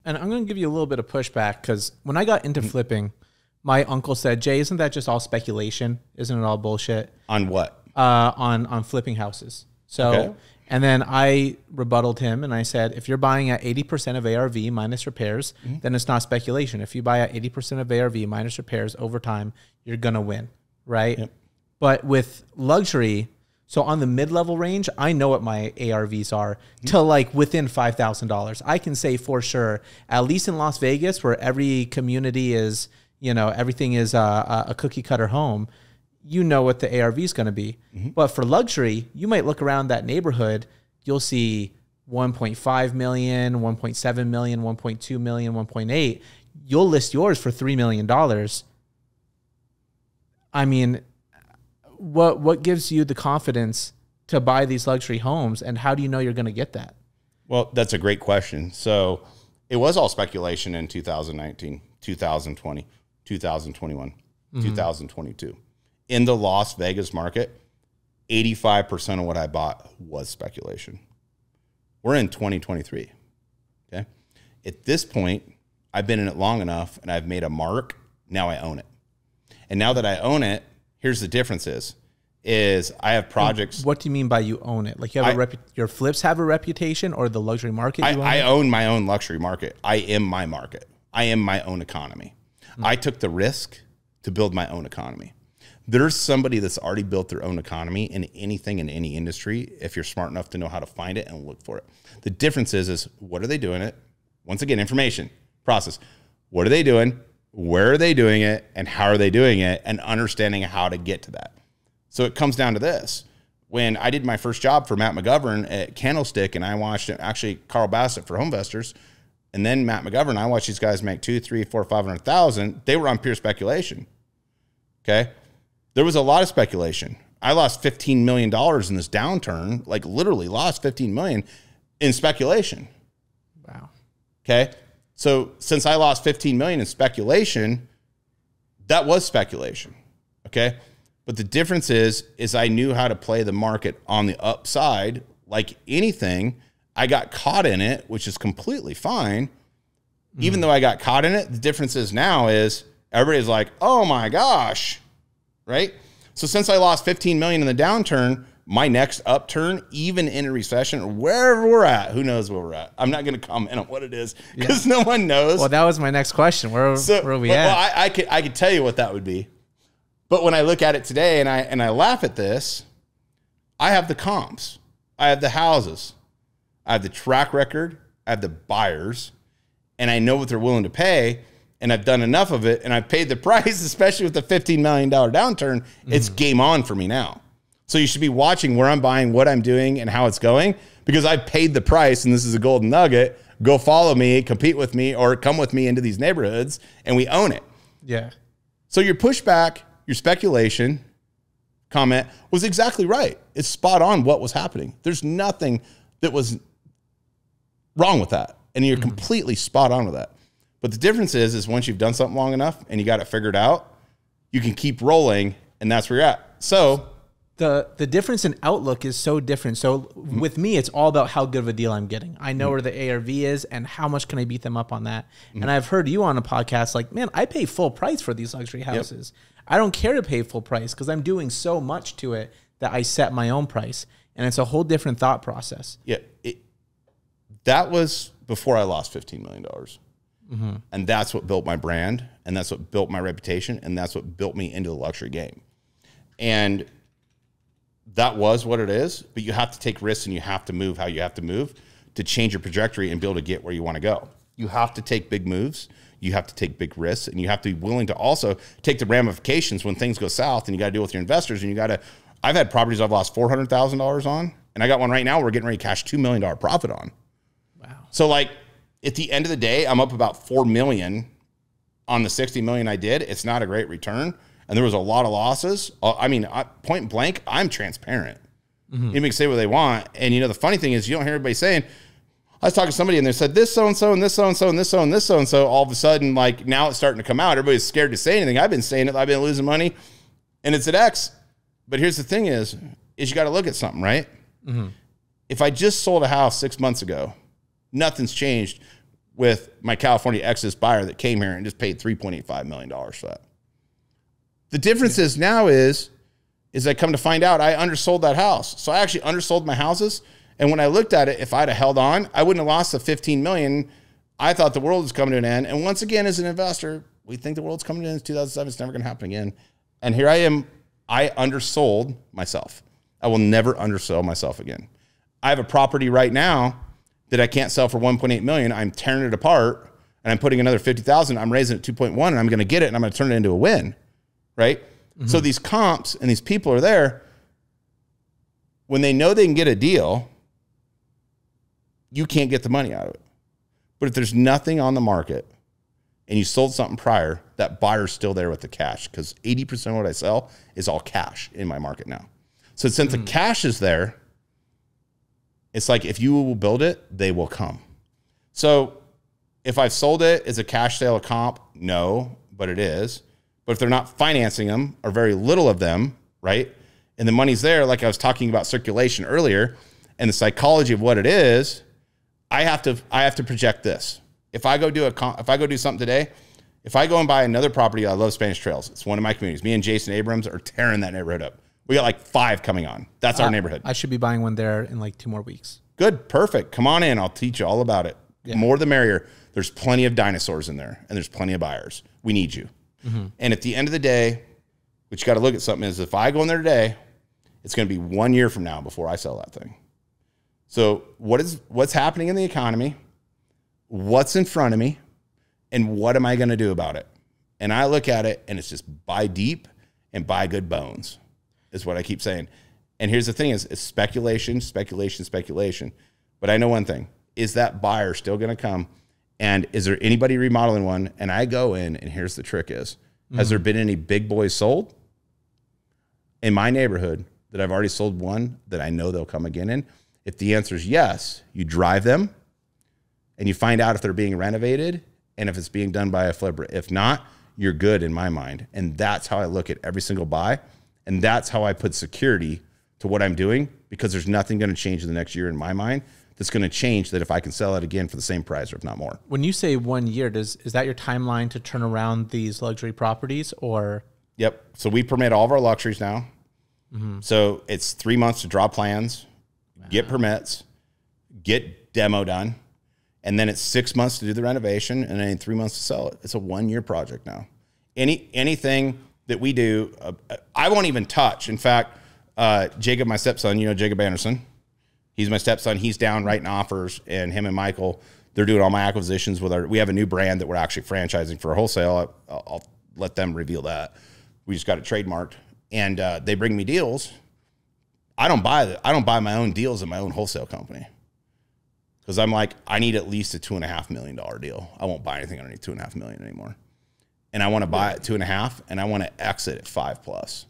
And I'm going to give you a little bit of pushback because when I got into flipping, my uncle said, Jay, isn't that just all speculation? Isn't it all bullshit? On what? On flipping houses. So, and then I rebutted him and I said, if you're buying at 80% of ARV minus repairs, then it's not speculation. If you buy at 80% of ARV minus repairs over time, you're going to win, right? Yep. But with luxury, so on the mid-level range, I know what my ARVs are to like within $5,000. I can say for sure, at least in Las Vegas, where every community is, you know, everything is a cookie cutter home, you know what the ARV is going to be. But for luxury, you might look around that neighborhood, you'll see 1.5 million, 1.7 million, 1.2 million, 1.8. You'll list yours for $3 million. I mean, what gives you the confidence to buy these luxury homes, and how do you know you're going to get that? Well, that's a great question. So it was all speculation in 2019, 2020, 2021, 2022. In the Las Vegas market, 85% of what I bought was speculation. We're in 2023, okay? At this point, I've been in it long enough, and I've made a mark. Now I own it. And now that I own it, here's the difference is I have projects. What do you mean by you own it? Like you have your flips have a reputation, or the luxury market? I own my own luxury market. I am my market. I am my own economy. I took the risk to build my own economy. There's somebody that's already built their own economy in anything in any industry, if you're smart enough to know how to find it and look for it. The difference is what are they doing it? Once again, information, process. What are they doing? Where are they doing it? And how are they doing it? And understanding how to get to that. So it comes down to this. When I did my first job for Matt McGovern at Candlestick, and I watched actually Carl Bassett for Homevestors, and then Matt McGovern, I watched these guys make 2, 3, 4, 500,000. They were on pure speculation. Okay. There was a lot of speculation. I lost $15 million in this downturn, like literally lost $15 million in speculation. Wow. Okay. So since I lost $15 million in speculation, that was speculation. Okay. But the difference is I knew how to play the market on the upside. Like anything, I got caught in it, which is completely fine. Even though I got caught in it, the difference is now is everybody's like, oh my gosh. Right? So since I lost 15 million in the downturn, my next upturn, even in a recession or wherever we're at, who knows where we're at? I'm not going to comment on what it is because no one knows. Well, that was my next question. Where are we at? Well, I could tell you what that would be. But when I look at it today and I laugh at this, I have the comps. I have the houses. I have the track record. I have the buyers. And I know what they're willing to pay. And I've done enough of it, and I've paid the price, especially with the $15 million downturn. It's game on for me now. So you should be watching where I'm buying, what I'm doing, and how it's going, because I've paid the price, and this is a golden nugget. Go follow me, compete with me, or come with me into these neighborhoods, and we own it. Yeah. So your pushback, your speculation comment was exactly right. It's spot on what was happening. There's nothing that was wrong with that, and you're completely spot on with that. But the difference is once you've done something long enough and you got it figured out, you can keep rolling, and that's where you're at. So the difference in outlook is so different. So with me, it's all about how good of a deal I'm getting. I know where the ARV is and how much can I beat them up on that. And I've heard you on a podcast like, man, I pay full price for these luxury houses. I don't care to pay full price because I'm doing so much to it that I set my own price. And it's a whole different thought process. Yeah, that was before I lost $15 million. And that's what built my brand, and that's what built my reputation, and that's what built me into the luxury game. And that was what it is, but you have to take risks, and you have to move how you have to move to change your trajectory and be able to get where you want to go. You have to take big moves, you have to take big risks, and you have to be willing to also take the ramifications when things go south, and you got to deal with your investors, and you got to, I've had properties I've lost $400,000 on, and I got one right now we're getting ready to cash $2 million profit on. Wow. So like, at the end of the day, I'm up about $4 million on the $60 million I did. It's not a great return. And there was a lot of losses. I mean, point blank, I'm transparent. Anybody can say what they want. And, you know, the funny thing is you don't hear everybody saying, I was talking to somebody and they said this so-and-so and this so-and-so and this so and this so-and-so. All of a sudden, like now it's starting to come out. Everybody's scared to say anything. I've been saying it. I've been losing money and it's at X. But here's the thing is you got to look at something, right? If I just sold a house 6 months ago, nothing's changed. with my California Exodus buyer that came here and just paid $3.85 million for that. The difference is now is I come to find out I undersold that house. So I actually undersold my houses. And when I looked at it, if I'd have held on, I wouldn't have lost the $15 million. I thought the world was coming to an end. And once again, as an investor, we think the world's coming to an end in 2007. It's never going to happen again. And here I am. I undersold myself. I will never undersell myself again. I have a property right now that I can't sell for $1.8 million. I'm tearing it apart and I'm putting another $50,000. I'm raising it 2.1 and I'm going to get it and I'm going to turn it into a win. Right. Mm-hmm. So these comps and these people are there when they know they can get a deal. You can't get the money out of it. But if there's nothing on the market and you sold something prior, that buyer's still there with the cash, because 80% of what I sell is all cash in my market now. So since the cash is there, it's like, if you will build it, they will come. So if I've sold it, is a cash sale a comp? No, but it is. But if they're not financing them, or very little of them, right, and the money's there, like I was talking about circulation earlier, and the psychology of what it is, I have to project this. If I go do something today, if I go and buy another property, I love Spanish Trails. It's one of my communities. Me and Jason Abrams are tearing that neighborhood up. We got like 5 coming on. That's our neighborhood. I should be buying one there in like 2 more weeks. Good. Perfect. Come on in. I'll teach you all about it. Yeah. More the merrier. There's plenty of dinosaurs in there, and there's plenty of buyers. We need you. Mm-hmm. And at the end of the day, what you got to look at something is, if I go in there today, it's going to be 1 year from now before I sell that thing. So what's happening in the economy? What's in front of me? And what am I going to do about it? And I look at it, and it's just buy deep and buy good bones, is what I keep saying. And here's the thing is, it's speculation, speculation, speculation. But I know one thing, is that buyer still going to come? And is there anybody remodeling one? And I go in, and here's the trick is, has there been any big boys sold in my neighborhood that I've already sold one that I know they'll come again in? If the answer is yes, you drive them and you find out if they're being renovated and if it's being done by a flipper. If not, you're good in my mind. And that's how I look at every single buy. And that's how I put security to what I'm doing, because there's nothing going to change in the next year in my mind that's going to change that if I can sell it again for the same price or if not more. When you say 1 year, is that your timeline to turn around these luxury properties, or? Yep. So we permit all of our luxuries now. Mm-hmm. So it's 3 months to draw plans, get permits, get demo done. And then it's 6 months to do the renovation, and then 3 months to sell it. It's a 1 year project now. Anything that we do, I won't even touch. In fact, Jacob, my stepson, you know Jacob Anderson. He's my stepson. He's down writing offers, and him and Michael, they're doing all my acquisitions with we have a new brand that we're actually franchising for wholesale. I'll let them reveal that. We just got it trademarked, and they bring me deals. I don't buy my own deals in my own wholesale company, because I'm like, I need at least a $2.5 million deal. I won't buy anything underneath $2.5 million anymore. And I want to buy at 2.5, and I want to exit at 5+.